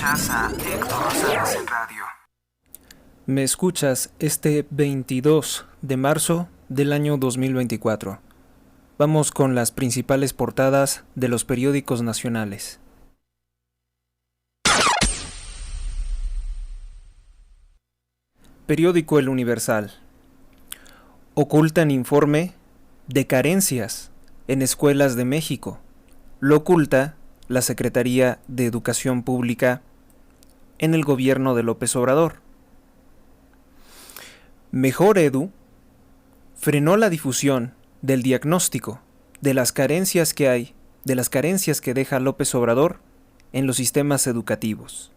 Escuchas a Héctor Rosales en radio. Me escuchas este 22 de marzo del año 2024. Vamos con las principales portadas de los periódicos nacionales. Periódico El Universal. Ocultan informe de carencias en escuelas de México. Lo oculta la Secretaría de Educación Pública en el gobierno de López Obrador. Mejor Edu frenó la difusión del diagnóstico de las carencias que hay, de las carencias que deja López Obrador en los sistemas educativos.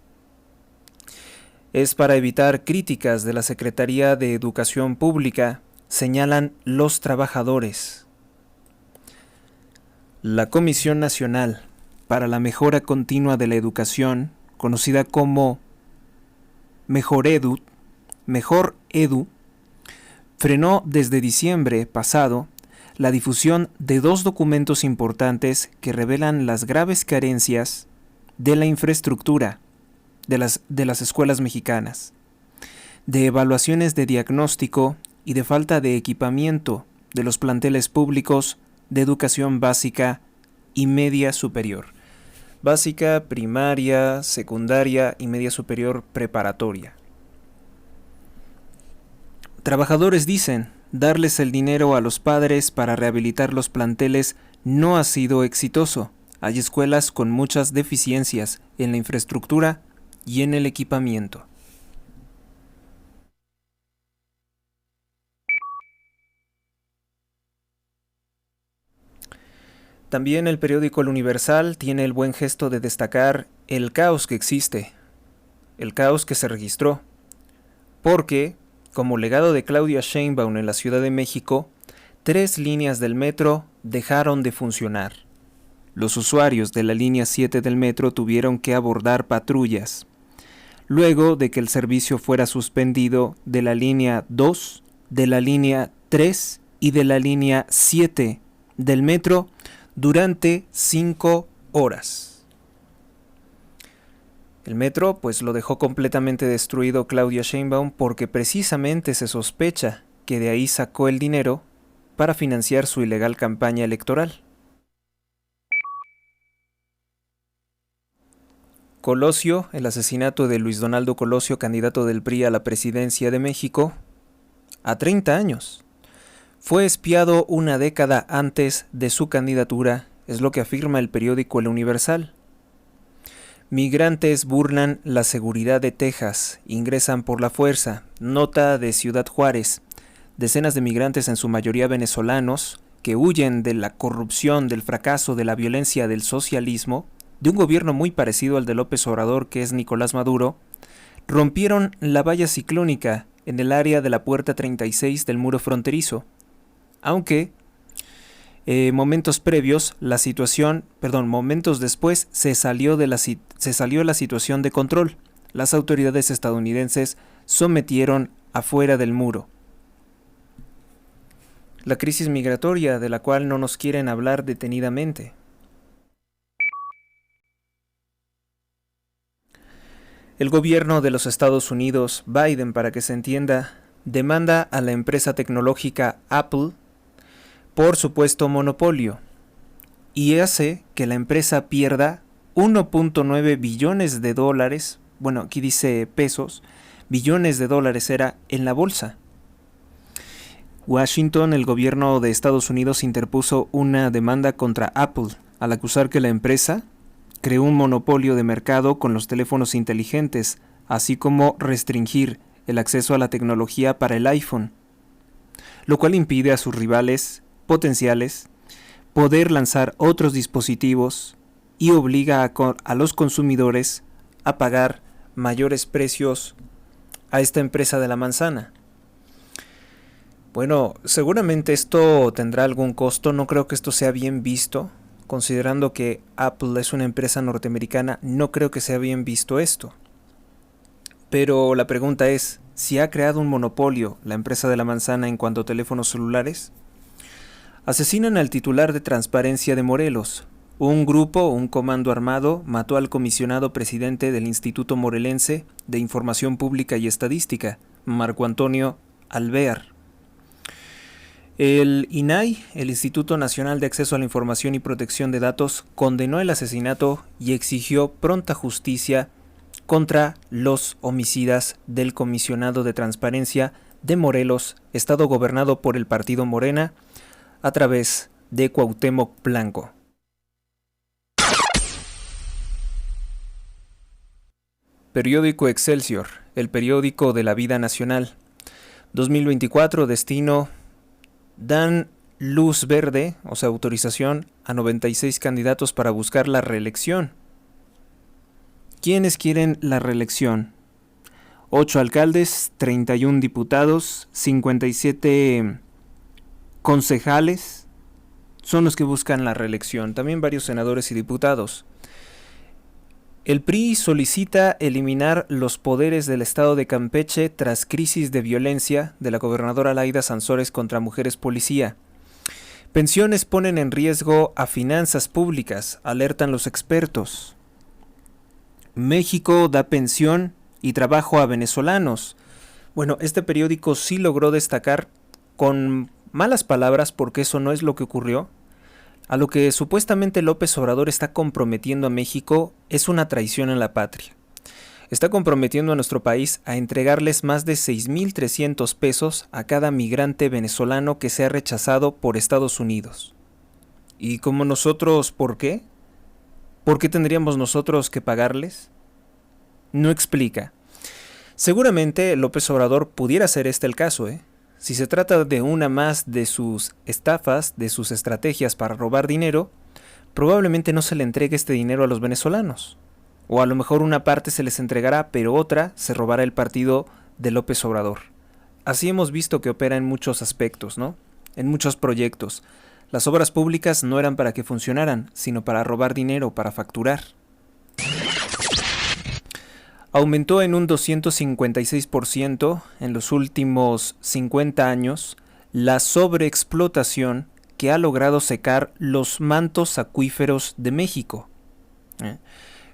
Es para evitar críticas de la Secretaría de Educación Pública, señalan los trabajadores. La Comisión Nacional para la Mejora Continua de la Educación, conocida como Mejor Edu, frenó desde diciembre pasado la difusión de dos documentos importantes que revelan las graves carencias de la infraestructura de las escuelas mexicanas, de evaluaciones de diagnóstico y de falta de equipamiento de los planteles públicos de educación básica y media superior. Básica, primaria, secundaria y media superior preparatoria. Trabajadores dicen, darles el dinero a los padres para rehabilitar los planteles no ha sido exitoso. Hay escuelas con muchas deficiencias en la infraestructura y en el equipamiento. También el periódico El Universal tiene el buen gesto de destacar el caos que existe, el caos que se registró, porque, como legado de Claudia Sheinbaum en la Ciudad de México, 3 líneas del metro dejaron de funcionar. Los usuarios de la línea 7 del metro tuvieron que abordar patrullas, luego de que el servicio fuera suspendido de la línea 2, de la línea 3 y de la línea 7 del metro durante 5 horas. El metro pues lo dejó completamente destruido Claudia Sheinbaum porque precisamente se sospecha que de ahí sacó el dinero para financiar su ilegal campaña electoral. Colosio, el asesinato de Luis Donaldo Colosio, candidato del PRI a la presidencia de México, a 30 años. Fue espiado una década antes de su candidatura, es lo que afirma el periódico El Universal. Migrantes burlan la seguridad de Texas, ingresan por la fuerza. Nota de Ciudad Juárez. Decenas de migrantes, en su mayoría venezolanos, que huyen de la corrupción, del fracaso, de la violencia del socialismo, de un gobierno muy parecido al de López Obrador, que es Nicolás Maduro, rompieron la valla ciclónica en el área de la Puerta 36 del muro fronterizo. Aunque momentos después se salió la situación de control. Las autoridades estadounidenses sometieron afuera del muro. La crisis migratoria, de la cual no nos quieren hablar detenidamente. El gobierno de los Estados Unidos, Biden, para que se entienda, demanda a la empresa tecnológica Apple por supuesto monopolio y hace que la empresa pierda 1.9 billones de dólares, bueno, aquí dice pesos, billones de dólares era en la bolsa. Washington, el gobierno de Estados Unidos interpuso una demanda contra Apple al acusar que la empresa creó un monopolio de mercado con los teléfonos inteligentes, así como restringir el acceso a la tecnología para el iPhone, lo cual impide a sus rivales potenciales poder lanzar otros dispositivos y obliga a los consumidores a pagar mayores precios a esta empresa de la manzana. Bueno, seguramente esto tendrá algún costo, no creo que esto sea bien visto, considerando que Apple es una empresa norteamericana, no creo que sea bien visto esto. Pero la pregunta es, ¿si ha creado un monopolio la empresa de la manzana en cuanto a teléfonos celulares? Asesinan al titular de Transparencia de Morelos. Un grupo, un comando armado, mató al comisionado presidente del Instituto Morelense de Información Pública y Estadística, Marco Antonio Alvear. El INAI, el Instituto Nacional de Acceso a la Información y Protección de Datos, condenó el asesinato y exigió pronta justicia contra los homicidas del comisionado de Transparencia de Morelos, estado gobernado por el partido Morena, a través de Cuauhtémoc Blanco. Periódico Excelsior, el periódico de la vida nacional. 2024, destino, dan luz verde, o sea, autorización a 96 candidatos para buscar la reelección. ¿Quiénes quieren la reelección? 8 alcaldes, 31 diputados, 57 concejales son los que buscan la reelección, también varios senadores y diputados. El PRI solicita eliminar los poderes del Estado de Campeche tras crisis de violencia de la gobernadora Laida Sansores contra mujeres policía. Pensiones ponen en riesgo a finanzas públicas, alertan los expertos. México da pensión y trabajo a venezolanos. Bueno, este periódico sí logró destacar con malas palabras, porque eso no es lo que ocurrió. A lo que supuestamente López Obrador está comprometiendo a México es una traición a la patria. Está comprometiendo a nuestro país a entregarles más de 6,300 pesos a cada migrante venezolano que sea rechazado por Estados Unidos. ¿Y como nosotros, por qué? ¿Por qué tendríamos nosotros que pagarles? No explica. Seguramente López Obrador pudiera ser este el caso, Si se trata de una más de sus estafas, de sus estrategias para robar dinero, probablemente no se le entregue este dinero a los venezolanos. O a lo mejor una parte se les entregará, pero otra se robará el partido de López Obrador. Así hemos visto que opera en muchos aspectos, ¿no? En muchos proyectos. Las obras públicas no eran para que funcionaran, sino para robar dinero, para facturar. Aumentó en un 256% en los últimos 50 años la sobreexplotación que ha logrado secar los mantos acuíferos de México.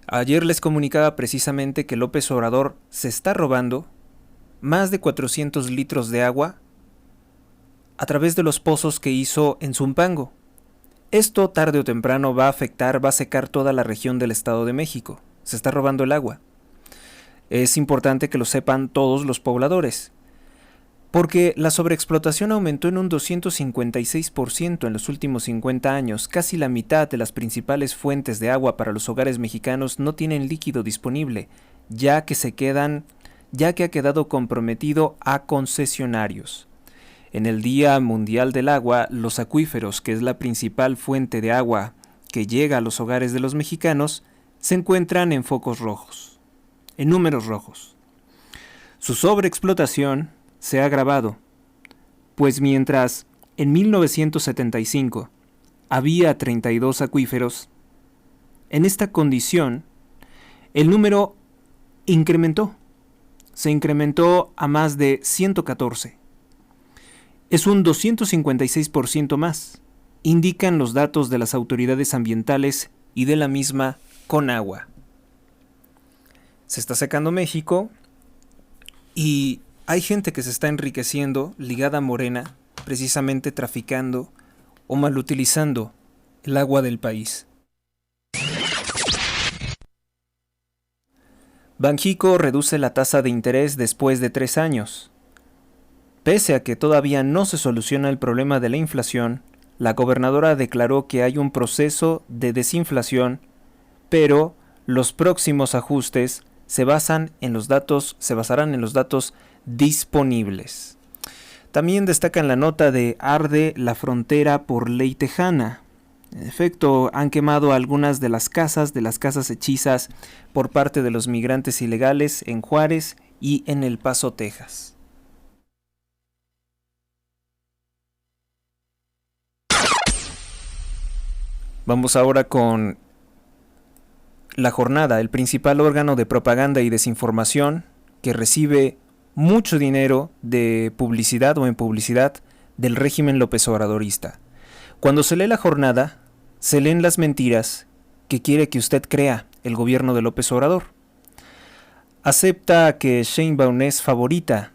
Ayer les comunicaba precisamente que López Obrador se está robando más de 400 litros de agua a través de los pozos que hizo en Zumpango. Esto tarde o temprano va a afectar, va a secar toda la región del Estado de México. Se está robando el agua. Es importante que lo sepan todos los pobladores, porque la sobreexplotación aumentó en un 256% en los últimos 50 años. Casi la mitad de las principales fuentes de agua para los hogares mexicanos no tienen líquido disponible, ya que ha quedado comprometido a concesionarios. En el Día Mundial del Agua, los acuíferos, que es la principal fuente de agua que llega a los hogares de los mexicanos, se encuentran en focos rojos, en números rojos. Su sobreexplotación se ha agravado, pues mientras en 1975 había 32 acuíferos, en esta condición el número se incrementó a más de 114. Es un 256% más, indican los datos de las autoridades ambientales y de la misma Conagua. Se está secando México y hay gente que se está enriqueciendo ligada a Morena, precisamente traficando o malutilizando el agua del país. Banxico reduce la tasa de interés después de 3 años. Pese a que todavía no se soluciona el problema de la inflación, la gobernadora declaró que hay un proceso de desinflación, pero los próximos ajustes se basarán en los datos disponibles. También destaca en la nota de arde la frontera por ley tejana. En efecto, han quemado algunas de las casas hechizas por parte de los migrantes ilegales en Juárez y en El Paso, Texas. Vamos ahora con La Jornada, el principal órgano de propaganda y desinformación que recibe mucho dinero de publicidad o en publicidad del régimen López Obradorista. Cuando se lee La Jornada, se leen las mentiras que quiere que usted crea el gobierno de López Obrador. Acepta que Sheinbaum es favorita,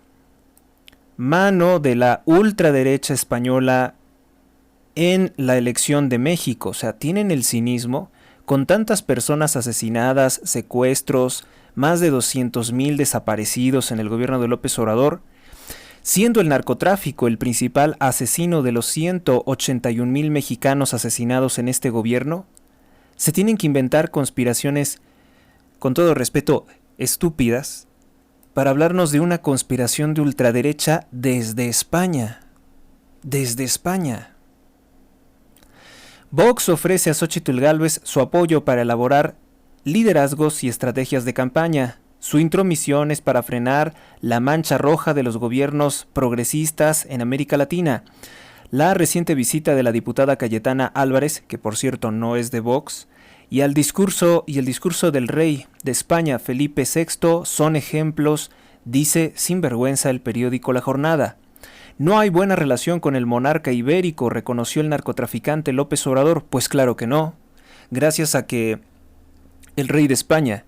mano de la ultraderecha española en la elección de México. O sea, tienen el cinismo con tantas personas asesinadas, secuestros, más de 200,000 desaparecidos en el gobierno de López Obrador, siendo el narcotráfico el principal asesino de los 181,000 mexicanos asesinados en este gobierno. Se tienen que inventar conspiraciones, con todo respeto, estúpidas, para hablarnos de una conspiración de ultraderecha desde España. Desde España. Vox ofrece a Xóchitl Gálvez su apoyo para elaborar liderazgos y estrategias de campaña. Su intromisión es para frenar la mancha roja de los gobiernos progresistas en América Latina. La reciente visita de la diputada Cayetana Álvarez, que por cierto no es de Vox, y el discurso del rey de España, Felipe VI, son ejemplos, dice sin vergüenza el periódico La Jornada. No hay buena relación con el monarca ibérico, reconoció el narcotraficante López Obrador. Pues claro que no. Gracias a que el rey de España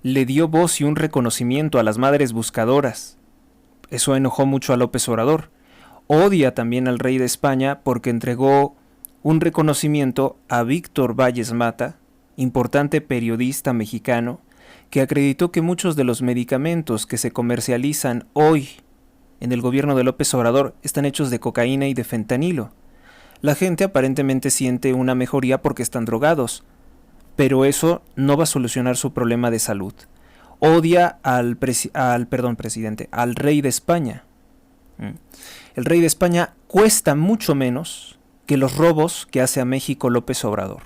le dio voz y un reconocimiento a las madres buscadoras. Eso enojó mucho a López Obrador. Odia también al rey de España porque entregó un reconocimiento a Víctor Valles Mata, importante periodista mexicano, que acreditó que muchos de los medicamentos que se comercializan hoy en el gobierno de López Obrador están hechos de cocaína y de fentanilo. La gente aparentemente siente una mejoría porque están drogados, pero eso no va a solucionar su problema de salud. Odia al rey de España. El rey de España cuesta mucho menos que los robos que hace a México López Obrador.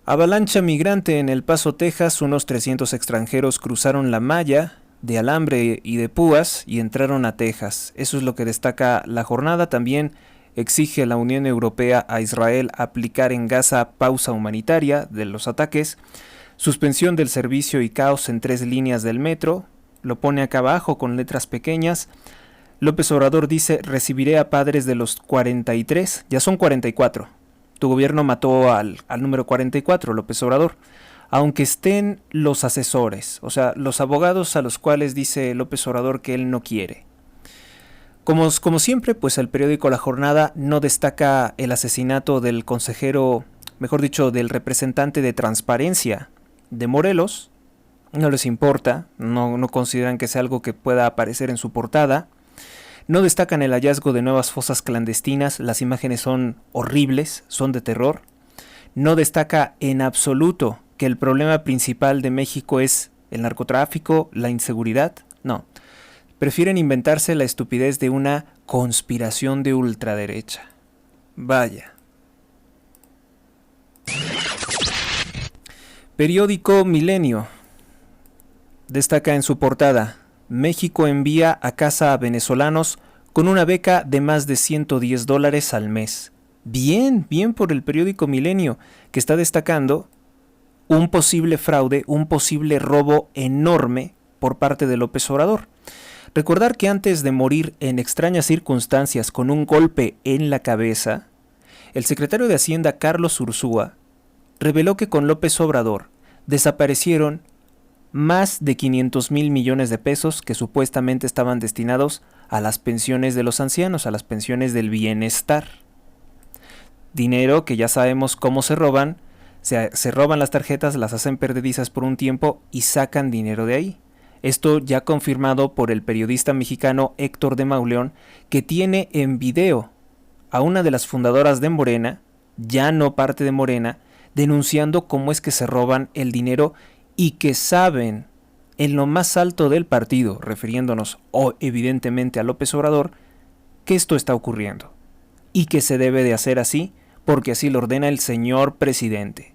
Avalancha migrante en El Paso, Texas. Unos 300 extranjeros cruzaron la malla de alambre y de púas y entraron a Texas. Eso es lo que destaca La Jornada. También exige a la Unión Europea a Israel aplicar en Gaza pausa humanitaria de los ataques, suspensión del servicio y caos en 3 líneas del metro. Lo pone acá abajo con letras pequeñas. López Obrador dice: recibiré a padres de los 43, ya son 44. Tu gobierno mató al número 44, López Obrador. Aunque estén los asesores, o sea, los abogados a los cuales dice López Obrador que él no quiere. Como siempre, pues el periódico La Jornada no destaca el asesinato del consejero, mejor dicho, del representante de Transparencia de Morelos. No les importa, no consideran que sea algo que pueda aparecer en su portada. No destacan el hallazgo de nuevas fosas clandestinas, las imágenes son horribles, son de terror. No destaca en absoluto que el problema principal de México es el narcotráfico, la inseguridad. No, prefieren inventarse la estupidez de una conspiración de ultraderecha. Vaya. Periódico Milenio destaca en su portada: México envía a casa a venezolanos con una beca de más de $110 al mes. Bien por el periódico Milenio, que está destacando un posible fraude, un posible robo enorme por parte de López Obrador. Recordar que antes de morir en extrañas circunstancias con un golpe en la cabeza, el secretario de Hacienda Carlos Ursúa reveló que con López Obrador desaparecieron más de 500,000 millones de pesos que supuestamente estaban destinados a las pensiones de los ancianos, a las pensiones del bienestar. Dinero que ya sabemos cómo se roban. Se roban las tarjetas, las hacen perdedizas por un tiempo y sacan dinero de ahí. Esto ya confirmado por el periodista mexicano Héctor de Mauleón, que tiene en video a una de las fundadoras de Morena, ya no parte de Morena, denunciando cómo es que se roban el dinero y que saben en lo más alto del partido, refiriéndonos evidentemente a López Obrador, que esto está ocurriendo y que se debe de hacer así porque así lo ordena el señor presidente.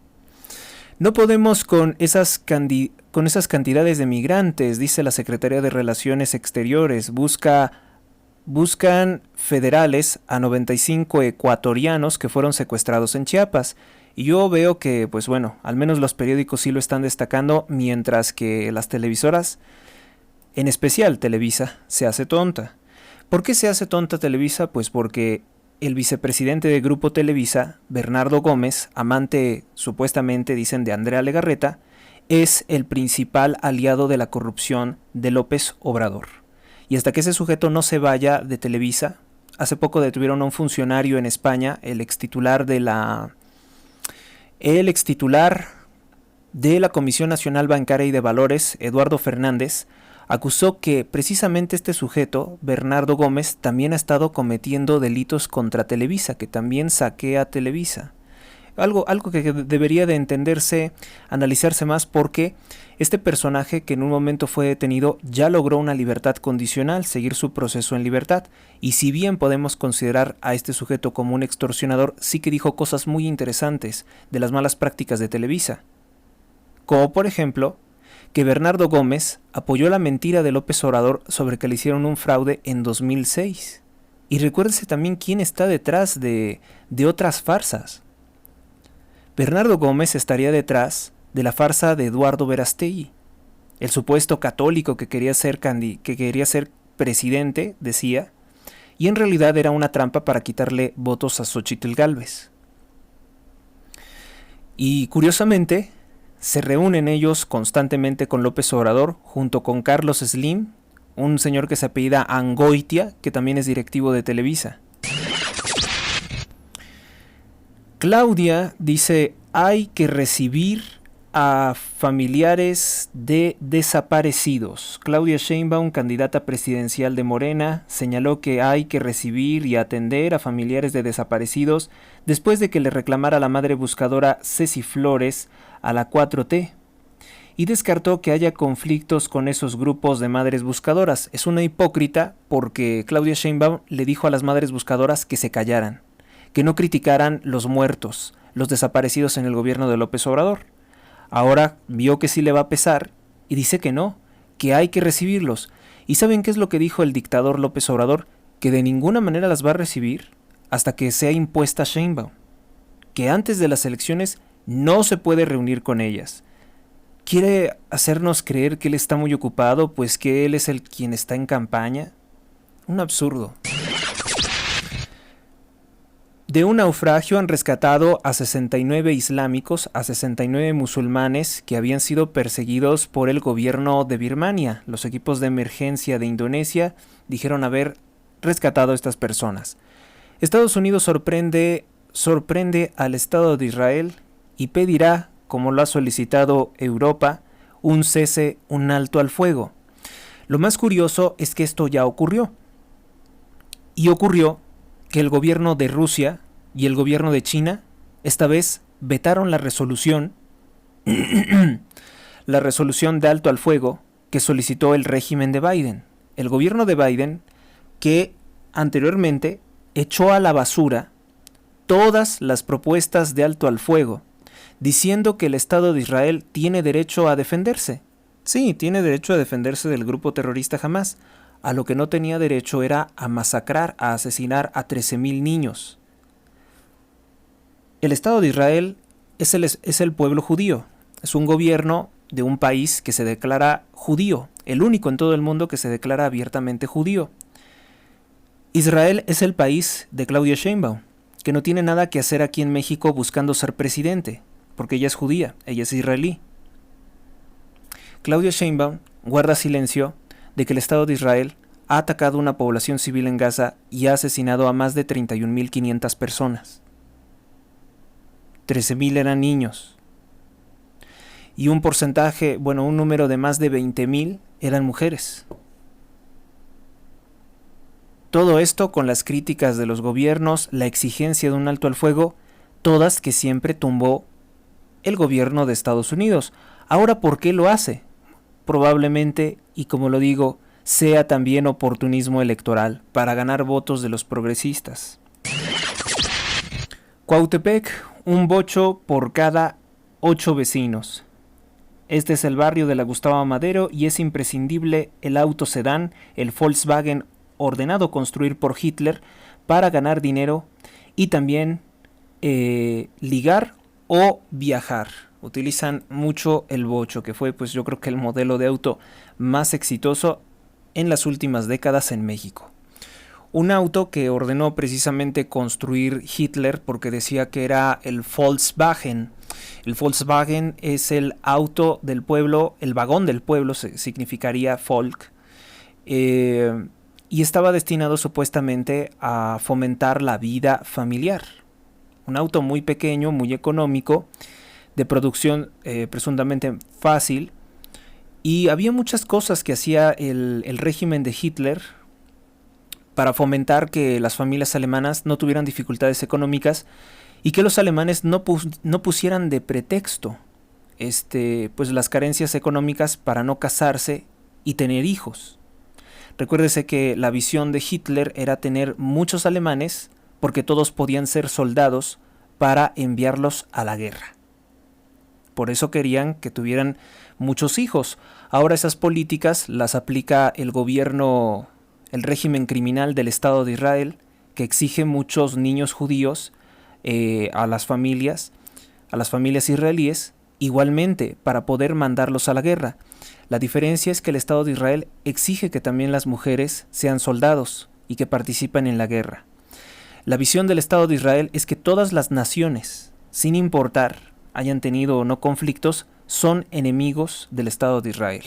No podemos con esas cantidades de migrantes, dice la Secretaría de Relaciones Exteriores. Buscan federales a 95 ecuatorianos que fueron secuestrados en Chiapas. Y yo veo que, pues bueno, al menos los periódicos sí lo están destacando, mientras que las televisoras, en especial Televisa, se hace tonta. ¿Por qué se hace tonta Televisa? Pues porque el vicepresidente de Grupo Televisa, Bernardo Gómez, amante supuestamente, dicen, de Andrea Legarreta, es el principal aliado de la corrupción de López Obrador. Y hasta que ese sujeto no se vaya de Televisa, hace poco detuvieron a un funcionario en España, el extitular de la Comisión Nacional Bancaria y de Valores, Eduardo Fernández, acusó que precisamente este sujeto, Bernardo Gómez, también ha estado cometiendo delitos contra Televisa, que también saquea Televisa. Algo que debería de entenderse, analizarse más, porque este personaje, que en un momento fue detenido, ya logró una libertad condicional, seguir su proceso en libertad. Y si bien podemos considerar a este sujeto como un extorsionador, sí que dijo cosas muy interesantes de las malas prácticas de Televisa. Como por ejemplo, que Bernardo Gómez apoyó la mentira de López Obrador sobre que le hicieron un fraude en 2006. Y recuérdese también quién está detrás de otras farsas. Bernardo Gómez estaría detrás de la farsa de Eduardo Verástegui, el supuesto católico que quería ser presidente, decía, y en realidad era una trampa para quitarle votos a Xóchitl Gálvez. Y curiosamente, se reúnen ellos constantemente con López Obrador, junto con Carlos Slim, un señor que se apellida Angoitia, que también es directivo de Televisa. Claudia dice, hay que recibir a familiares de desaparecidos. Claudia Sheinbaum, candidata presidencial de Morena, señaló que hay que recibir y atender a familiares de desaparecidos después de que le reclamara la madre buscadora Ceci Flores a la 4T. Y descartó que haya conflictos con esos grupos de madres buscadoras. Es una hipócrita porque Claudia Sheinbaum le dijo a las madres buscadoras que se callaran, que no criticaran los muertos, los desaparecidos en el gobierno de López Obrador. Ahora vio que sí le va a pesar y dice que no, que hay que recibirlos. ¿Y saben qué es lo que dijo el dictador López Obrador? Que de ninguna manera las va a recibir hasta que sea impuesta Sheinbaum. Que antes de las elecciones no se puede reunir con ellas. ¿Quiere hacernos creer que él está muy ocupado, pues que él es quien está en campaña? Un absurdo. De un naufragio han rescatado a 69 islámicos, a 69 musulmanes que habían sido perseguidos por el gobierno de Birmania. Los equipos de emergencia de Indonesia dijeron haber rescatado a estas personas. Estados Unidos sorprende al Estado de Israel y pedirá, como lo ha solicitado Europa, un cese, un alto al fuego. Lo más curioso es que esto ya ocurrió. Y ocurrió que el gobierno de Rusia y el gobierno de China esta vez vetaron la resolución de alto al fuego que solicitó el régimen de Biden. El gobierno de Biden, que anteriormente echó a la basura todas las propuestas de alto al fuego, diciendo que el Estado de Israel tiene derecho a defenderse. Sí, tiene derecho a defenderse del grupo terrorista Hamás. A lo que no tenía derecho era a masacrar, a asesinar a 13,000 niños. El Estado de Israel es el pueblo judío. Es un gobierno de un país que se declara judío, el único en todo el mundo que se declara abiertamente judío. Israel es el país de Claudia Sheinbaum, que no tiene nada que hacer aquí en México buscando ser presidente, porque ella es judía, ella es israelí. Claudia Sheinbaum guarda silencio de que el Estado de Israel ha atacado una población civil en Gaza y ha asesinado a más de 31,500 personas. 13,000 eran niños. Y un número de más de 20,000 eran mujeres. Todo esto con las críticas de los gobiernos, la exigencia de un alto al fuego, todas que siempre tumbó el gobierno de Estados Unidos. Ahora, ¿por qué lo hace? Probablemente, y como lo digo, sea también oportunismo electoral para ganar votos de los progresistas. Cuautepec, un bocho por cada 8 vecinos. Este es el barrio de la Gustavo Madero y es imprescindible el auto sedán, el Volkswagen ordenado construir por Hitler para ganar dinero y también ligar o viajar. Utilizan mucho el bocho, que fue yo creo que el modelo de auto más exitoso en las últimas décadas en México. Un auto que ordenó precisamente construir Hitler porque decía que era el Volkswagen. El Volkswagen es el auto del pueblo, el vagón del pueblo significaría Volk. Y estaba destinado supuestamente a fomentar la vida familiar. Un auto muy pequeño, muy económico, de producción presuntamente fácil. Y había muchas cosas que hacía el régimen de Hitler para fomentar que las familias alemanas no tuvieran dificultades económicas y que los alemanes no pusieran de pretexto pues las carencias económicas para no casarse y tener hijos. Recuérdese que la visión de Hitler era tener muchos alemanes porque todos podían ser soldados para enviarlos a la guerra. Por eso querían que tuvieran muchos hijos. Ahora esas políticas las aplica el gobierno, el régimen criminal del Estado de Israel, que exige muchos niños judíos a las familias israelíes, igualmente para poder mandarlos a la guerra. La diferencia es que el Estado de Israel exige que también las mujeres sean soldados y que participen en la guerra. La visión del Estado de Israel es que todas las naciones, sin importar hayan tenido o no conflictos, son enemigos del Estado de Israel.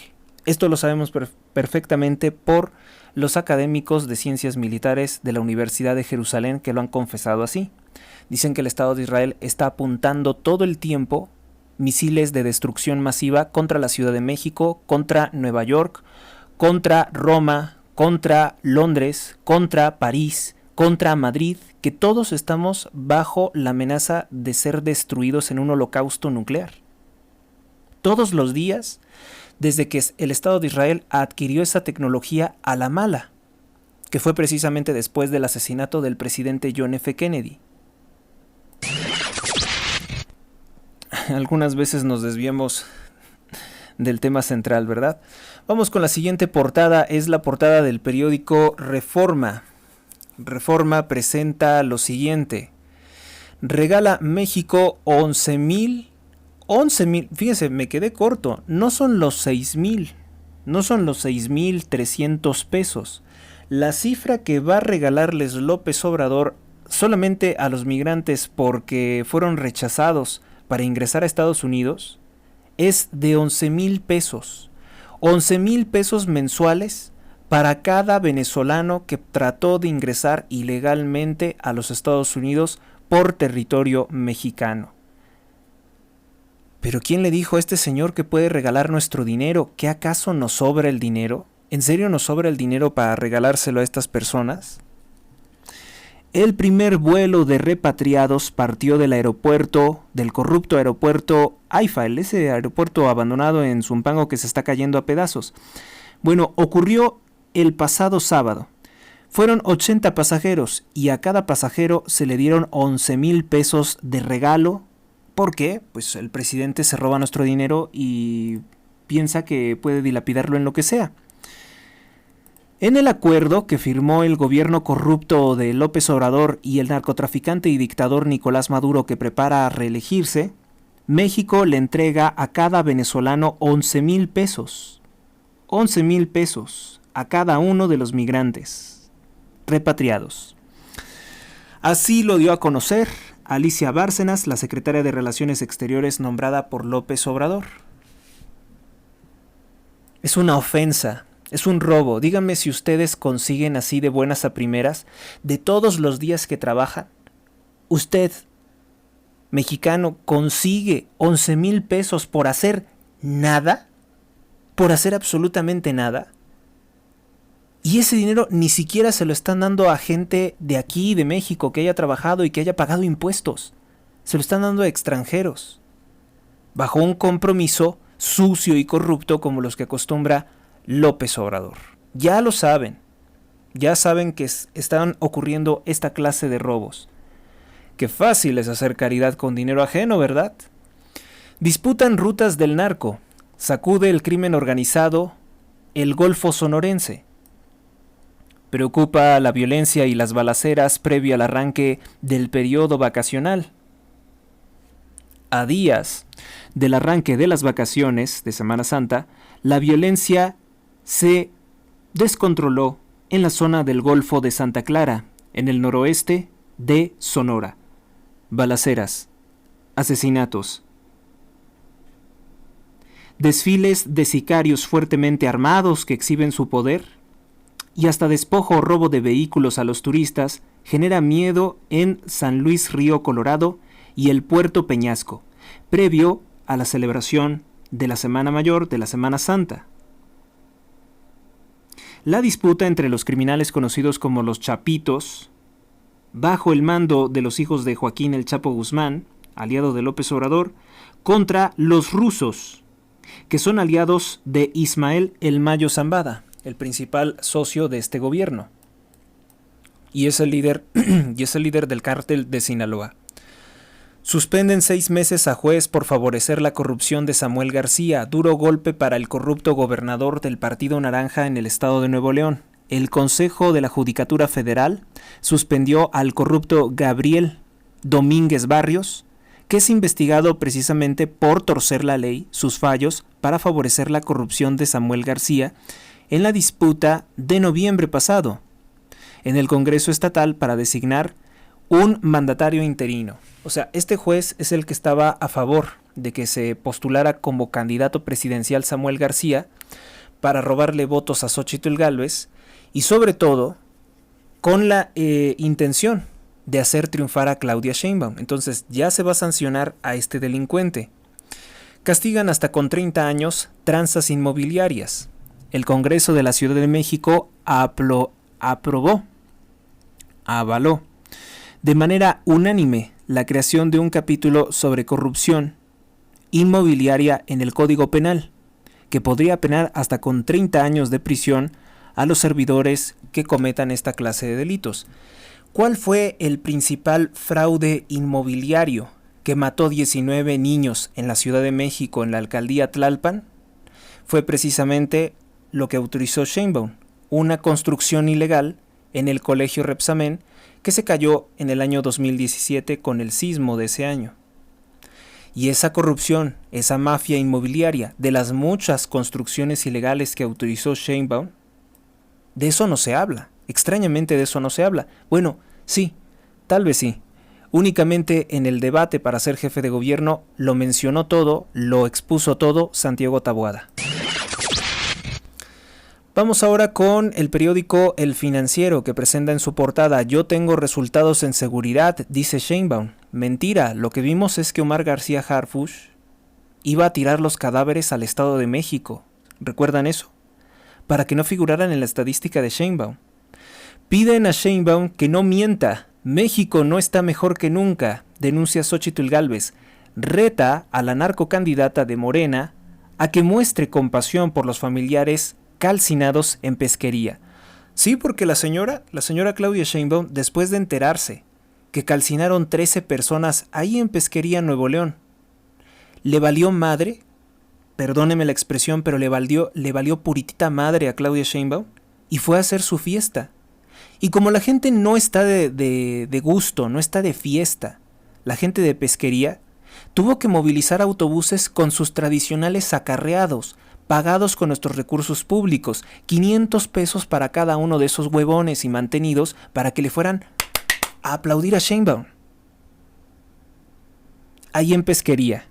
Esto lo sabemos perfectamente por los académicos de ciencias militares de la Universidad de Jerusalén que lo han confesado así. Dicen que el Estado de Israel está apuntando todo el tiempo misiles de destrucción masiva contra la Ciudad de México, contra Nueva York, contra Roma, contra Londres, contra París, contra Madrid, que todos estamos bajo la amenaza de ser destruidos en un holocausto nuclear. Todos los días, desde que el Estado de Israel adquirió esa tecnología a la mala, que fue precisamente después del asesinato del presidente John F. Kennedy. Algunas veces nos desviamos del tema central, ¿verdad? Vamos con la siguiente portada, es la portada del periódico Reforma. Reforma presenta lo siguiente: regala México 11,000, fíjense, me quedé corto, no son los 6,000, no son los 6,300 pesos. La cifra que va a regalarles López Obrador solamente a los migrantes porque fueron rechazados para ingresar a Estados Unidos es de 11,000 pesos. 11,000 pesos mensuales para cada venezolano que trató de ingresar ilegalmente a los Estados Unidos por territorio mexicano. ¿Pero quién le dijo a este señor que puede regalar nuestro dinero? ¿Qué acaso nos sobra el dinero? ¿En serio nos sobra el dinero para regalárselo a estas personas? El primer vuelo de repatriados partió del aeropuerto, del corrupto aeropuerto Haifa, ese aeropuerto abandonado en Zumpango que se está cayendo a pedazos. Bueno, ocurrió el pasado sábado. Fueron 80 pasajeros y a cada pasajero se le dieron 11,000 pesos de regalo. ¿Por qué? Pues el presidente se roba nuestro dinero y piensa que puede dilapidarlo en lo que sea. En el acuerdo que firmó el gobierno corrupto de López Obrador y el narcotraficante y dictador Nicolás Maduro que prepara a reelegirse, México le entrega a cada venezolano 11,000 pesos. 11,000 pesos a cada uno de los migrantes repatriados. Así lo dio a conocer Alicia Bárcenas, la secretaria de Relaciones Exteriores nombrada por López Obrador. Es una ofensa. Es un robo. Díganme si ustedes consiguen así de buenas a primeras, de todos los días que trabajan. Usted, mexicano, consigue 11,000 pesos por hacer nada, por hacer absolutamente nada. Y ese dinero ni siquiera se lo están dando a gente de aquí, de México, que haya trabajado y que haya pagado impuestos. Se lo están dando a extranjeros, bajo un compromiso sucio y corrupto como los que acostumbra López Obrador. Ya lo saben. Ya saben que están ocurriendo esta clase de robos. Qué fácil es hacer caridad con dinero ajeno, ¿verdad? Disputan rutas del narco. Sacude el crimen organizado el Golfo Sonorense. Preocupa la violencia y las balaceras previo al arranque del periodo vacacional. A días del arranque de las vacaciones de Semana Santa, la violencia se descontroló en la zona del Golfo de Santa Clara, en el noroeste de Sonora. Balaceras, asesinatos, desfiles de sicarios fuertemente armados que exhiben su poder y hasta despojo o robo de vehículos a los turistas genera miedo en San Luis Río Colorado y el Puerto Peñasco, previo a la celebración de la Semana Mayor de la Semana Santa. La disputa entre los criminales conocidos como los Chapitos, bajo el mando de los hijos de Joaquín El Chapo Guzmán, aliado de López Obrador, contra los rusos, que son aliados de Ismael El Mayo Zambada, el principal socio de este gobierno, y es el líder del cártel de Sinaloa. Suspenden 6 meses a juez por favorecer la corrupción de Samuel García, duro golpe para el corrupto gobernador del Partido Naranja en el estado de Nuevo León. El Consejo de la Judicatura Federal suspendió al corrupto Gabriel Domínguez Barrios, que es investigado precisamente por torcer la ley, sus fallos para favorecer la corrupción de Samuel García en la disputa de noviembre pasado en el Congreso Estatal para designar un mandatario interino. O sea, este juez es el que estaba a favor de que se postulara como candidato presidencial Samuel García para robarle votos a Xóchitl Gálvez y sobre todo con la intención de hacer triunfar a Claudia Sheinbaum. Entonces ya se va a sancionar a este delincuente. Castigan hasta con 30 años tranzas inmobiliarias. El Congreso de la Ciudad de México avaló de manera unánime la creación de un capítulo sobre corrupción inmobiliaria en el Código Penal, que podría penar hasta con 30 años de prisión a los servidores que cometan esta clase de delitos. ¿Cuál fue el principal fraude inmobiliario que mató 19 niños en la Ciudad de México, en la alcaldía Tlalpan? Fue precisamente lo que autorizó Sheinbaum, una construcción ilegal en el Colegio Repsamen que se cayó en el año 2017 con el sismo de ese año. Y esa corrupción, esa mafia inmobiliaria de las muchas construcciones ilegales que autorizó Sheinbaum, de eso no se habla. Extrañamente de eso no se habla. Bueno, sí, tal vez sí. Únicamente en el debate para ser jefe de gobierno lo mencionó todo, lo expuso todo Santiago Taboada. Vamos ahora con el periódico El Financiero, que presenta en su portada: yo tengo resultados en seguridad, dice Sheinbaum. Mentira, lo que vimos es que Omar García Harfuch iba a tirar los cadáveres al Estado de México. ¿Recuerdan eso? Para que no figuraran en la estadística de Sheinbaum. Piden a Sheinbaum que no mienta. México no está mejor que nunca, denuncia Xóchitl Gálvez. Reta a la narcocandidata de Morena a que muestre compasión por los familiares calcinados en Pesquería. Sí, porque la señora Claudia Sheinbaum, después de enterarse que calcinaron 13 personas ahí en Pesquería, Nuevo León, le valió madre, perdóneme la expresión, pero le valió puritita madre a Claudia Sheinbaum y fue a hacer su fiesta. Y como la gente no está de gusto, no está de fiesta, la gente de Pesquería tuvo que movilizar autobuses con sus tradicionales acarreados, pagados con nuestros recursos públicos, 500 pesos para cada uno de esos huevones y mantenidos para que le fueran a aplaudir a Sheinbaum. Ahí en Pesquería.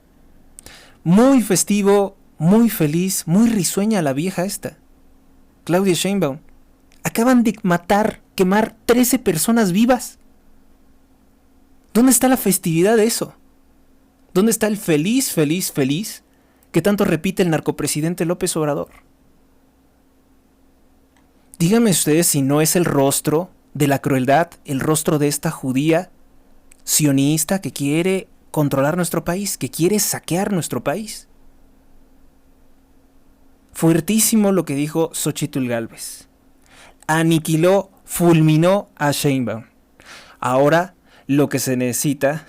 Muy festivo, muy feliz, muy risueña la vieja esta. Claudia Sheinbaum. Acaban de quemar 13 personas vivas. ¿Dónde está la festividad de eso? ¿Dónde está el feliz, feliz, feliz que tanto repite el narcopresidente López Obrador? Díganme ustedes si no es el rostro de la crueldad, el rostro de esta judía sionista que quiere controlar nuestro país, que quiere saquear nuestro país. Fuertísimo lo que dijo Xóchitl Gálvez. Aniquiló, fulminó a Sheinbaum. Ahora lo que se necesita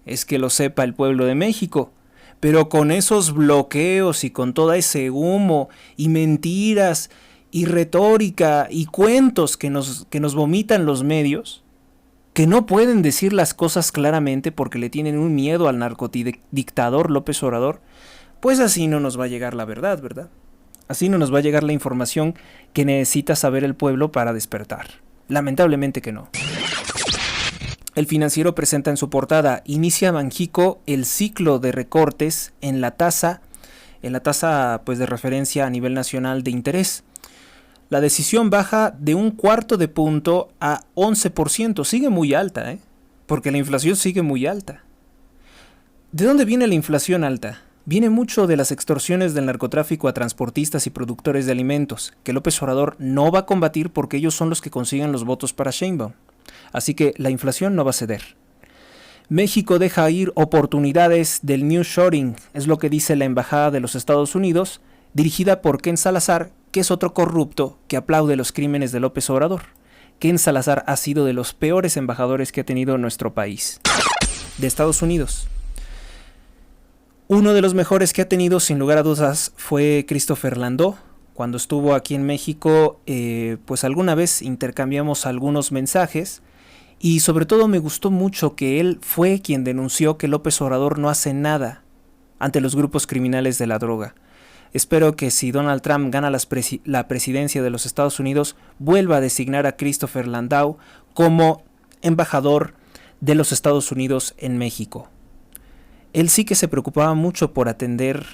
es que lo sepa el pueblo de México. Pero con esos bloqueos y con todo ese humo y mentiras y retórica y cuentos que nos vomitan los medios, que no pueden decir las cosas claramente porque le tienen un miedo al narcodictador López Obrador, pues así no nos va a llegar la verdad, ¿verdad? Así no nos va a llegar la información que necesita saber el pueblo para despertar. Lamentablemente que no. El Financiero presenta en su portada: inicia Banxico el ciclo de recortes en la tasa pues, de referencia a nivel nacional de interés. La decisión baja de 1/4 punto a 11%. Sigue muy alta, porque la inflación sigue muy alta. ¿De dónde viene la inflación alta? Viene mucho de las extorsiones del narcotráfico a transportistas y productores de alimentos, que López Obrador no va a combatir porque ellos son los que consiguen los votos para Sheinbaum. Así que la inflación no va a ceder. México deja ir oportunidades del nearshoring, es lo que dice la Embajada de los Estados Unidos, dirigida por Ken Salazar, que es otro corrupto que aplaude los crímenes de López Obrador. Ken Salazar ha sido de los peores embajadores que ha tenido nuestro país. De Estados Unidos. Uno de los mejores que ha tenido, sin lugar a dudas, fue Christopher Landau. Cuando estuvo aquí en México, pues alguna vez intercambiamos algunos mensajes. Y sobre todo me gustó mucho que él fue quien denunció que López Obrador no hace nada ante los grupos criminales de la droga. Espero que si Donald Trump gana la presidencia de los Estados Unidos, vuelva a designar a Christopher Landau como embajador de los Estados Unidos en México. Él sí que se preocupaba mucho por atender,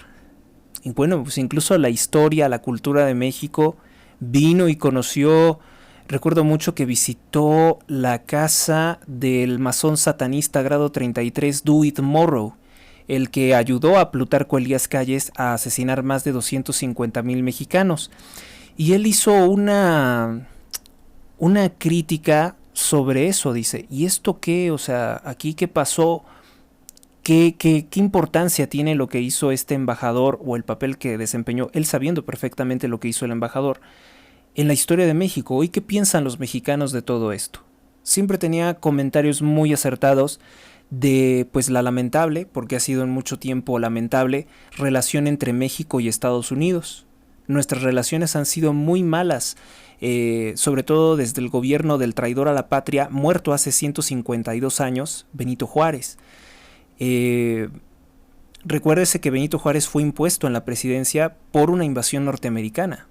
y bueno, pues incluso la historia, la cultura de México. Vino y conoció, recuerdo mucho que visitó la casa del masón satanista grado 33, Dewitt Morrow, el que ayudó a Plutarco Elías Calles a asesinar más de 250,000 mexicanos. Y él hizo una crítica sobre eso, dice, ¿y esto qué? O sea, ¿aquí qué pasó? ¿Qué importancia tiene lo que hizo este embajador o el papel que desempeñó, él sabiendo perfectamente lo que hizo el embajador, en la historia de México? ¿Y qué piensan los mexicanos de todo esto? Siempre tenía comentarios muy acertados de pues la lamentable, porque ha sido en mucho tiempo lamentable, relación entre México y Estados Unidos. Nuestras relaciones han sido muy malas, sobre todo desde el gobierno del traidor a la patria, muerto hace 152 años, Benito Juárez. Recuérdese que Benito Juárez fue impuesto en la presidencia por una invasión norteamericana.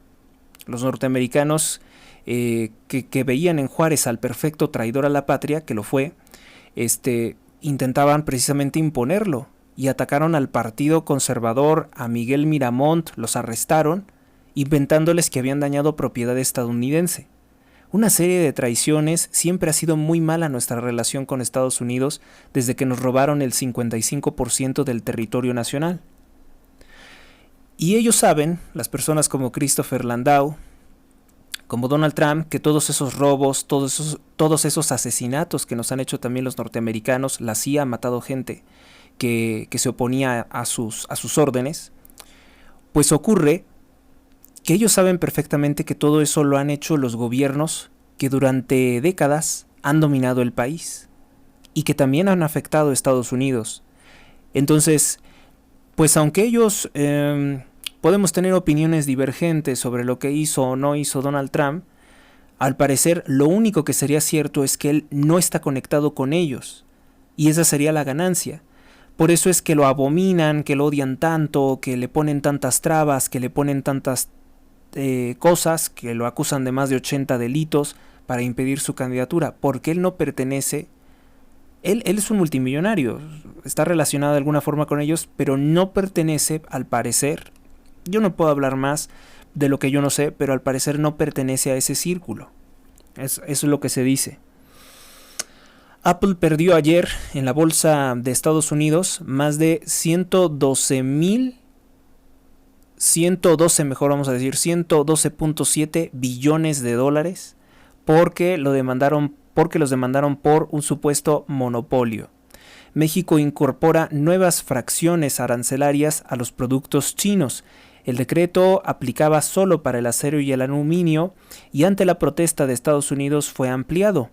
Los norteamericanos que veían en Juárez al perfecto traidor a la patria, que lo fue, intentaban precisamente imponerlo y atacaron al Partido Conservador, a Miguel Miramont, los arrestaron, inventándoles que habían dañado propiedad estadounidense. Una serie de traiciones. Siempre ha sido muy mala nuestra relación con Estados Unidos desde que nos robaron el 55% del territorio nacional. Y ellos saben, las personas como Christopher Landau, como Donald Trump, que todos esos robos, todos esos asesinatos que nos han hecho también los norteamericanos, la CIA ha matado gente que se oponía a sus órdenes, pues ocurre que ellos saben perfectamente que todo eso lo han hecho los gobiernos que durante décadas han dominado el país y que también han afectado a Estados Unidos. Entonces, pues aunque ellos podemos tener opiniones divergentes sobre lo que hizo o no hizo Donald Trump, al parecer lo único que sería cierto es que él no está conectado con ellos, y esa sería la ganancia. Por eso es que lo abominan, que lo odian tanto, que le ponen tantas trabas, que le ponen tantas cosas, que lo acusan de más de 80 delitos para impedir su candidatura, porque él no pertenece, él es un multimillonario, está relacionado de alguna forma con ellos, pero no pertenece, al parecer, yo no puedo hablar más de lo que yo no sé, pero al parecer no pertenece a ese círculo. Eso es lo que se dice. Apple perdió ayer en la bolsa de Estados Unidos más de 112.7 billones de dólares porque los demandaron por un supuesto monopolio. México incorpora nuevas fracciones arancelarias a los productos chinos. El decreto aplicaba solo para el acero y el aluminio y ante la protesta de Estados Unidos fue ampliado.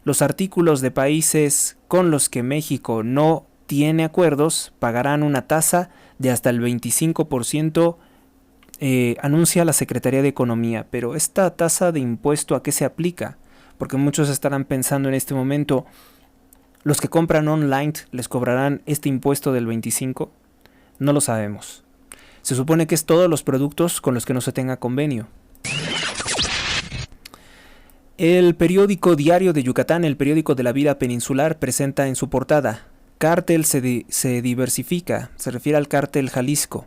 Los artículos de países con los que México no tiene acuerdos pagarán una tasa de hasta el 25%, anuncia la Secretaría de Economía. Pero esta tasa de impuesto, ¿a qué se aplica? Porque muchos estarán pensando en este momento, ¿los que compran online les cobrarán este impuesto del 25%? No lo sabemos. Se supone que es todos los productos con los que no se tenga convenio. El periódico Diario de Yucatán, el periódico de la vida peninsular, presenta en su portada: Cártel se diversifica, se refiere al cártel Jalisco.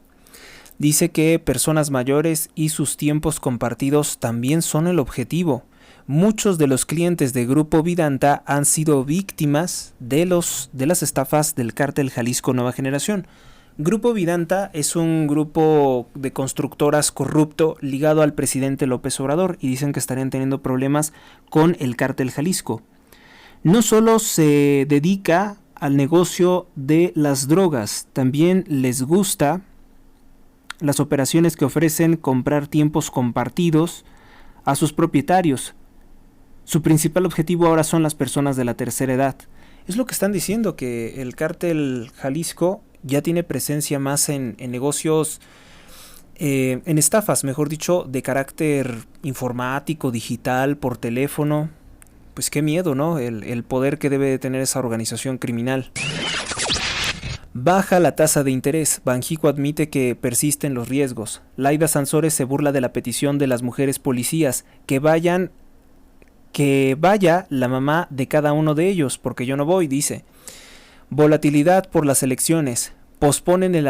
Dice que personas mayores y sus tiempos compartidos también son el objetivo. Muchos de los clientes de Grupo Vidanta han sido víctimas de las estafas del cártel Jalisco Nueva Generación. Grupo Vidanta es un grupo de constructoras corrupto ligado al presidente López Obrador y dicen que estarían teniendo problemas con el cártel Jalisco. No solo se dedica al negocio de las drogas, también les gusta las operaciones que ofrecen comprar tiempos compartidos a sus propietarios. Su principal objetivo ahora son las personas de la tercera edad. Es lo que están diciendo, que el cártel Jalisco ya tiene presencia más en negocios, en estafas, mejor dicho, de carácter informático, digital, por teléfono. Pues qué miedo, ¿no? El poder que debe de tener esa organización criminal. Baja la tasa de interés. Banjico admite que persisten los riesgos. Laida Sansores se burla de la petición de las mujeres policías que vaya la mamá de cada uno de ellos, porque yo no voy, dice. Volatilidad por las elecciones. Posponen el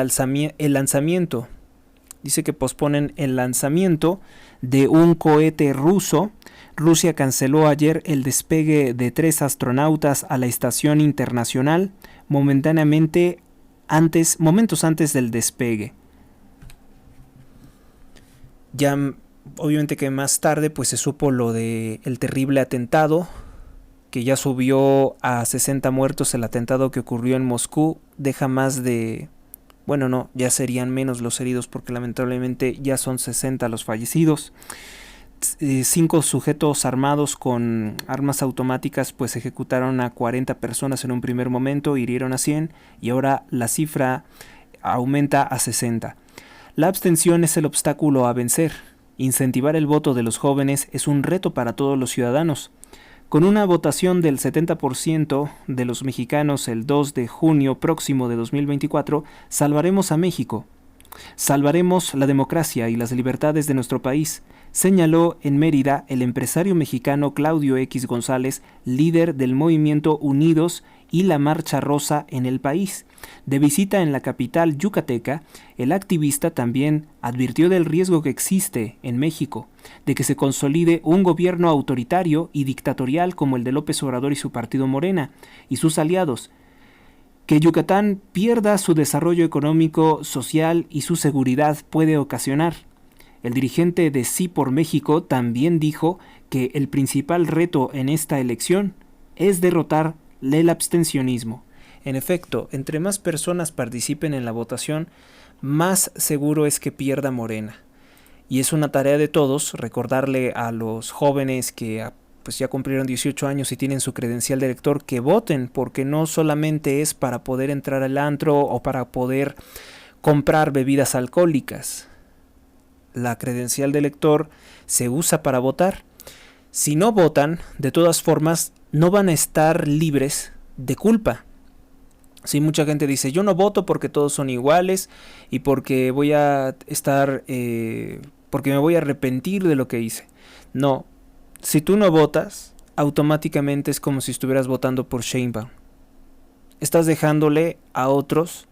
lanzamiento. Dice que posponen el lanzamiento de un cohete ruso. Rusia canceló ayer el despegue de 3 astronautas a la estación internacional momentos antes del despegue. Ya obviamente que más tarde pues se supo lo de el terrible atentado, que ya subió a 60 muertos. El atentado que ocurrió en Moscú deja más de... Bueno, no, ya serían menos los heridos porque lamentablemente ya son 60 los fallecidos. 5 sujetos armados con armas automáticas pues ejecutaron a 40 personas en un primer momento, hirieron a 100 y ahora la cifra aumenta a 60. La abstención es el obstáculo a vencer. Incentivar el voto de los jóvenes es un reto para todos los ciudadanos. Con una votación del 70% de los mexicanos el 2 de junio próximo de 2024, salvaremos a México. Salvaremos la democracia y las libertades de nuestro país, señaló en Mérida el empresario mexicano Claudio X González, líder del movimiento Unidos y la Marcha Rosa en el país. De visita en la capital yucateca, el activista también advirtió del riesgo que existe en México, de que se consolide un gobierno autoritario y dictatorial como el de López Obrador y su partido Morena y sus aliados, que Yucatán pierda su desarrollo económico, social y su seguridad puede ocasionar. El dirigente de Sí por México también dijo que el principal reto en esta elección es derrotar el abstencionismo. En efecto, entre más personas participen en la votación, más seguro es que pierda Morena. Y es una tarea de todos recordarle a los jóvenes que pues ya cumplieron 18 años y tienen su credencial de elector que voten, porque no solamente es para poder entrar al antro o para poder comprar bebidas alcohólicas. La credencial de elector se usa para votar. Si no votan, de todas formas, no van a estar libres de culpa. Sí, mucha gente dice, yo no voto porque todos son iguales y porque voy a estar, porque me voy a arrepentir de lo que hice. No, si tú no votas, automáticamente es como si estuvieras votando por Sheinbaum. Estás dejándole a otros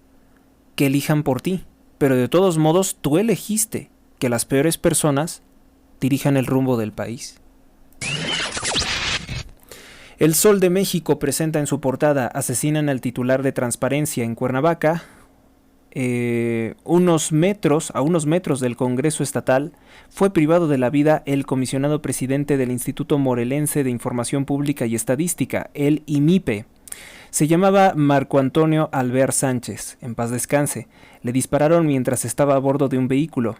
que elijan por ti, pero de todos modos tú elegiste que las peores personas dirijan el rumbo del país. El Sol de México presenta en su portada: asesinan al titular de Transparencia en Cuernavaca. A unos metros del Congreso Estatal fue privado de la vida el comisionado presidente del Instituto Morelense de Información Pública y Estadística, el IMIPE. Se llamaba Marco Antonio Alvear Sánchez, en paz descanse. Le dispararon mientras estaba a bordo de un vehículo.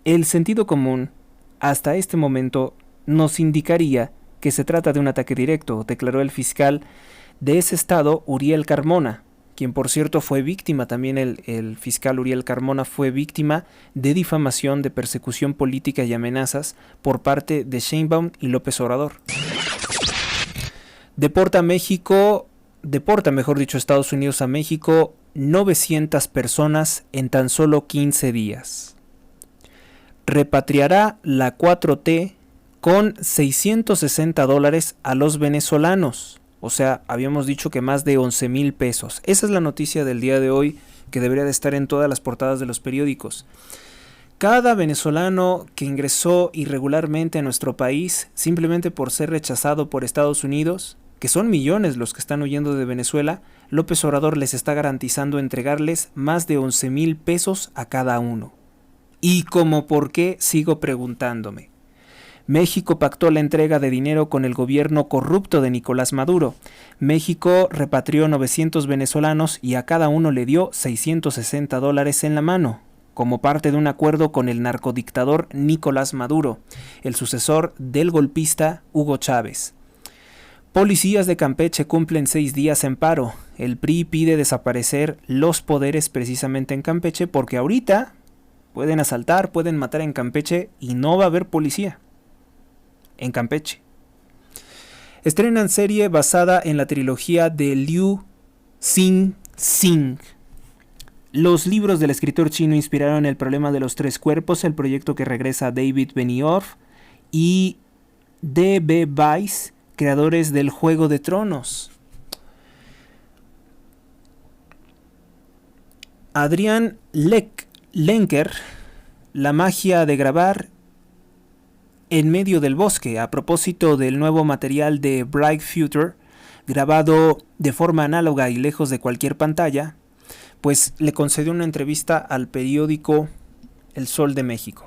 El sentido común, hasta este momento, nos indicaría que se trata de un ataque directo, declaró el fiscal de ese estado, Uriel Carmona, quien por cierto fue víctima, también el fiscal Uriel Carmona fue víctima de difamación, de persecución política y amenazas por parte de Sheinbaum y López Obrador. Deporta México deporta, mejor dicho, Estados Unidos a México 900 personas en tan solo 15 días. Repatriará la 4T con $660 a los venezolanos. O sea, habíamos dicho que más de 11,000 pesos. Esa es la noticia del día de hoy que debería de estar en todas las portadas de los periódicos. Cada venezolano que ingresó irregularmente a nuestro país simplemente por ser rechazado por Estados Unidos, que son millones los que están huyendo de Venezuela, López Obrador les está garantizando entregarles más de 11,000 pesos a cada uno. ¿Y como por qué? Sigo preguntándome. México pactó la entrega de dinero con el gobierno corrupto de Nicolás Maduro. México repatrió 900 venezolanos y a cada uno le dio $660 en la mano, como parte de un acuerdo con el narcodictador Nicolás Maduro, el sucesor del golpista Hugo Chávez. Policías de Campeche cumplen 6 días en paro. El PRI pide desaparecer los poderes precisamente en Campeche porque ahorita pueden asaltar, pueden matar en Campeche y no va a haber policía en Campeche. Estrenan serie basada en la trilogía de Liu Cixin. Los libros del escritor chino inspiraron El problema de los tres cuerpos, el proyecto que regresa a David Benioff y D.B. Weiss, creadores del Juego de Tronos. Adrián Lenker, la magia de grabar en medio del bosque, a propósito del nuevo material de Bright Future, grabado de forma análoga y lejos de cualquier pantalla, pues le concedió una entrevista al periódico El Sol de México.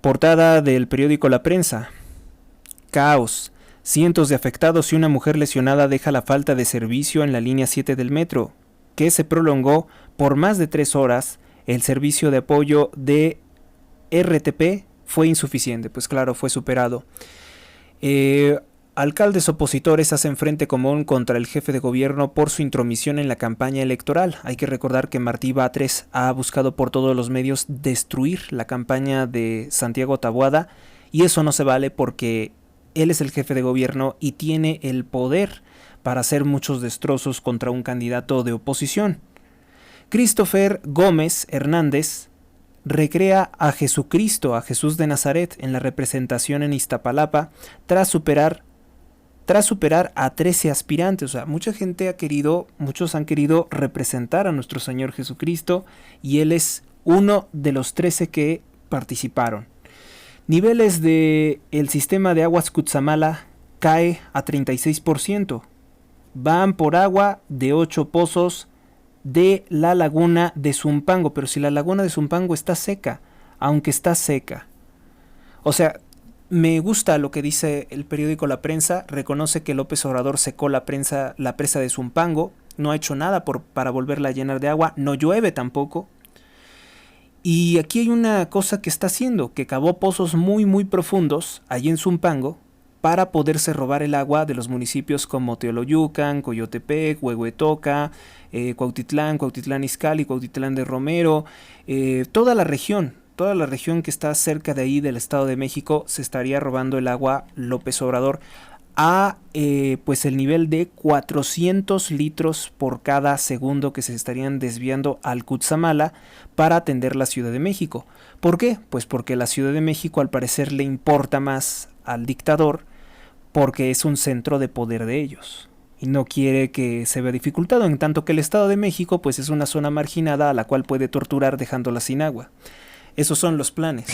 Portada del periódico La Prensa. Caos. Cientos de afectados y una mujer lesionada deja la falta de servicio en la línea 7 del metro, que se prolongó por más de 3 horas. El servicio de apoyo de RTP fue insuficiente, pues claro, fue superado. Alcaldes opositores hacen frente común contra el jefe de gobierno por su intromisión en la campaña electoral. Hay que recordar que Martí Batres ha buscado por todos los medios destruir la campaña de Santiago Taboada y eso no se vale porque él es el jefe de gobierno y tiene el poder para hacer muchos destrozos contra un candidato de oposición. Christopher Gómez Hernández recrea a Jesucristo, a Jesús de Nazaret, en la representación en Iztapalapa, tras superar a 13 aspirantes. O sea, muchos han querido representar a nuestro Señor Jesucristo y él es uno de los 13 que participaron. Niveles del sistema de aguas Cutzamala cae a 36%. Van por agua de 8 pozos de la laguna de Zumpango, pero si la laguna de Zumpango está seca, aunque está seca. O sea, me gusta lo que dice el periódico La Prensa, reconoce que López Obrador secó la presa de Zumpango, no ha hecho nada para volverla a llenar de agua, no llueve tampoco. Y aquí hay una cosa que está haciendo, que cavó pozos muy muy profundos allí en Zumpango para poderse robar el agua de los municipios como Teoloyucan, Coyotepec, Huehuetoca, Cuautitlán Izcalli, Cuautitlán de Romero, toda la región que está cerca de ahí del Estado de México se estaría robando el agua López Obrador a pues el nivel de 400 litros por cada segundo que se estarían desviando al Cutzamala para atender la Ciudad de México. ¿Por qué? Pues porque la Ciudad de México al parecer le importa más al dictador porque es un centro de poder de ellos y no quiere que se vea dificultado, en tanto que el Estado de México pues es una zona marginada a la cual puede torturar dejándola sin agua. Esos son los planes.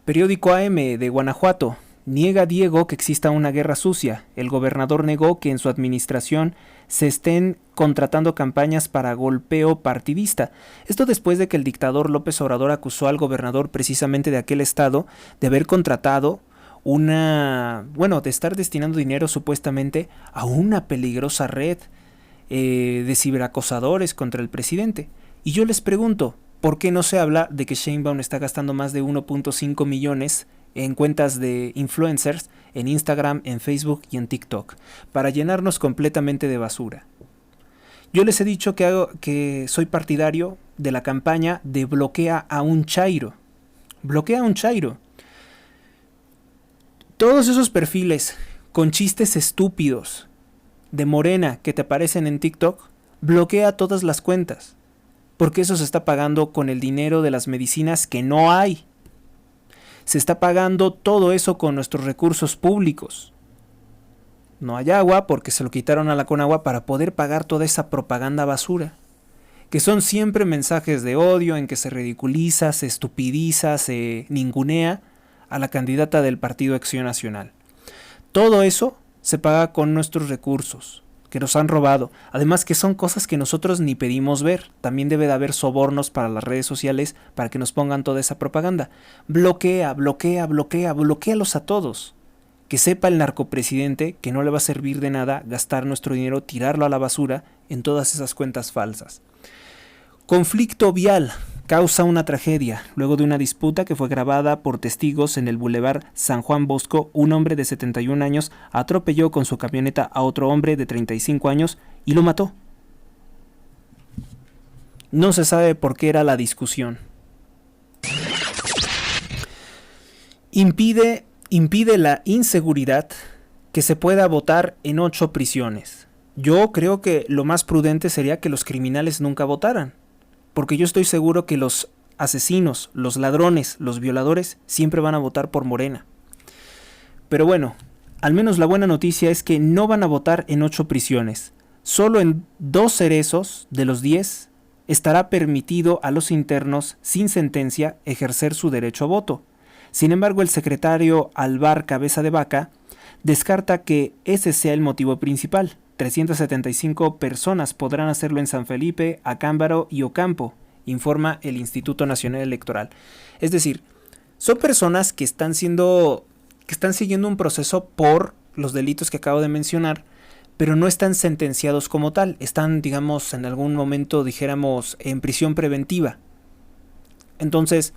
Periódico AM de Guanajuato. Niega Diego que exista una guerra sucia. El gobernador negó que en su administración se estén contratando campañas para golpeo partidista. Esto después de que el dictador López Obrador acusó al gobernador precisamente de aquel estado de haber contratado de estar destinando dinero supuestamente a una peligrosa red de ciberacosadores contra el presidente. Y yo les pregunto, ¿por qué no se habla de que Sheinbaum está gastando más de 1.5 millones en cuentas de influencers, en Instagram, en Facebook y en TikTok, para llenarnos completamente de basura? Yo les he dicho que soy partidario de la campaña de bloquea a un chairo. Bloquea a un chairo. Todos esos perfiles con chistes estúpidos de Morena que te aparecen en TikTok, bloquea todas las cuentas, porque eso se está pagando con el dinero de las medicinas que no hay. Se está pagando todo eso con nuestros recursos públicos. No hay agua porque se lo quitaron a la Conagua para poder pagar toda esa propaganda basura, que son siempre mensajes de odio en que se ridiculiza, se estupidiza, se ningunea a la candidata del Partido Acción Nacional. Todo eso se paga con nuestros recursos, que nos han robado. Además que son cosas que nosotros ni pedimos ver. También debe de haber sobornos para las redes sociales para que nos pongan toda esa propaganda. Bloquéalos a todos. Que sepa el narcopresidente que no le va a servir de nada gastar nuestro dinero, tirarlo a la basura en todas esas cuentas falsas. Conflicto vial causa una tragedia. Luego de una disputa que fue grabada por testigos en el Boulevard San Juan Bosco, un hombre de 71 años atropelló con su camioneta a otro hombre de 35 años y lo mató. No se sabe por qué era la discusión. Impide la inseguridad que se pueda votar en 8 prisiones. Yo creo que lo más prudente sería que los criminales nunca votaran. Porque yo estoy seguro que los asesinos, los ladrones, los violadores siempre van a votar por Morena. Pero bueno, al menos la buena noticia es que no van a votar en 8 prisiones. Solo en 2 cerezos de los 10 estará permitido a los internos sin sentencia ejercer su derecho a voto. Sin embargo, el secretario Alvar Cabeza de Vaca descarta que ese sea el motivo principal. 375 personas podrán hacerlo en San Felipe, Acámbaro y Ocampo, informa el Instituto Nacional Electoral. Es decir, son personas que están siguiendo un proceso por los delitos que acabo de mencionar, pero no están sentenciados como tal. Están, digamos, en algún momento, dijéramos, en prisión preventiva. Entonces,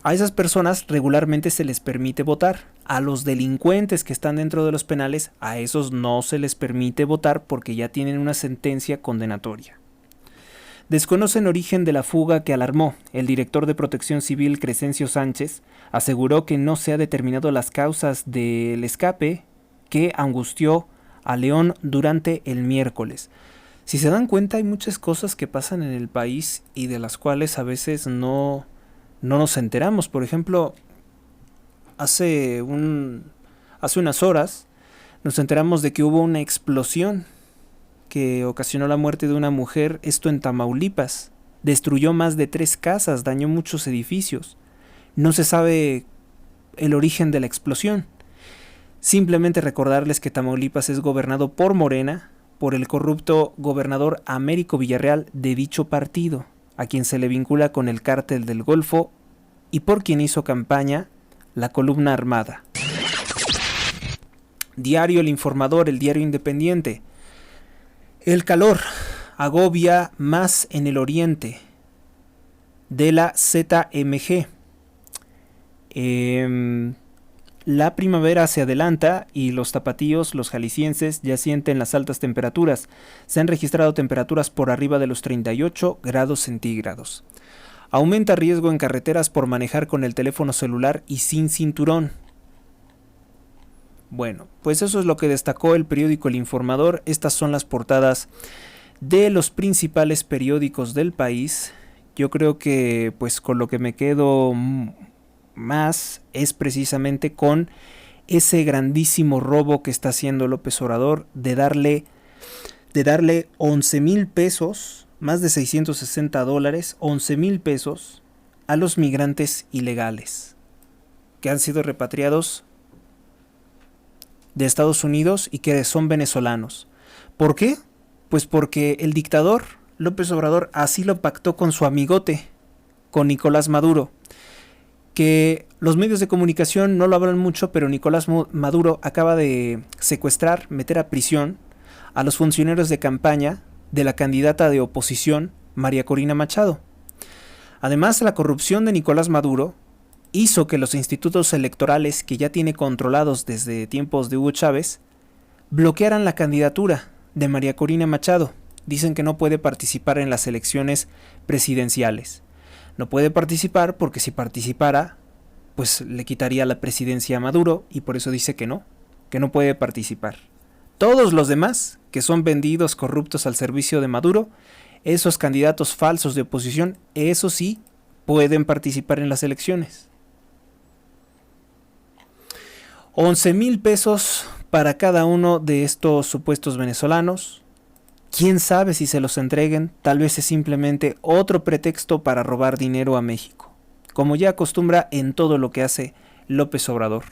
a esas personas regularmente se les permite votar. A los delincuentes que están dentro de los penales, a esos no se les permite votar porque ya tienen una sentencia condenatoria. Desconocen origen de la fuga que alarmó. El director de Protección Civil, Crescencio Sánchez, aseguró que no se ha determinado las causas del escape que angustió a León durante el miércoles. Si se dan cuenta, hay muchas cosas que pasan en el país y de las cuales a veces no nos enteramos. Por ejemplo, hace unas horas nos enteramos de que hubo una explosión que ocasionó la muerte de una mujer, esto en Tamaulipas. Destruyó más de 3 casas, dañó muchos edificios. No se sabe el origen de la explosión. Simplemente recordarles que Tamaulipas es gobernado por Morena, por el corrupto gobernador Américo Villarreal de dicho partido, a quien se le vincula con el cártel del Golfo y por quien hizo campaña la columna armada. Diario El Informador, el diario independiente. El calor agobia más en el oriente de la ZMG. La primavera se adelanta y los tapatíos, los jaliscienses, ya sienten las altas temperaturas. Se han registrado temperaturas por arriba de los 38 grados centígrados. Aumenta riesgo en carreteras por manejar con el teléfono celular y sin cinturón. Bueno, pues eso es lo que destacó el periódico El Informador. Estas son las portadas de los principales periódicos del país. Yo creo que pues con lo que me quedo más es precisamente con ese grandísimo robo que está haciendo López Obrador de darle 11,000 pesos, más de $660, 11,000 pesos a los migrantes ilegales que han sido repatriados de Estados Unidos y que son venezolanos. ¿Por qué? Pues porque el dictador López Obrador así lo pactó con su amigote, con Nicolás Maduro, que los medios de comunicación no lo hablan mucho, pero Nicolás Maduro acaba de secuestrar, meter a prisión a los funcionarios de campaña de la candidata de oposición, María Corina Machado. Además, la corrupción de Nicolás Maduro hizo que los institutos electorales que ya tiene controlados desde tiempos de Hugo Chávez bloquearan la candidatura de María Corina Machado. Dicen que no puede participar en las elecciones presidenciales. No puede participar porque si participara pues le quitaría la presidencia a Maduro y por eso dice que no puede participar. Todos los demás, que son vendidos corruptos al servicio de Maduro, esos candidatos falsos de oposición, eso sí, pueden participar en las elecciones. 11,000 pesos para cada uno de estos supuestos venezolanos. ¿Quién sabe si se los entreguen? Tal vez es simplemente otro pretexto para robar dinero a México, como ya acostumbra en todo lo que hace López Obrador.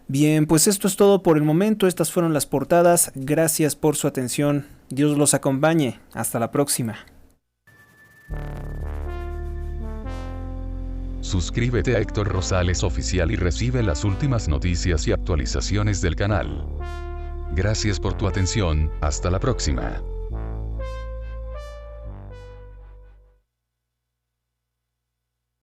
Bien, pues esto es todo por el momento. Estas fueron las portadas. Gracias por su atención. Dios los acompañe. Hasta la próxima. Suscríbete a Héctor Rosales Oficial y recibe las últimas noticias y actualizaciones del canal. Gracias por tu atención. Hasta la próxima.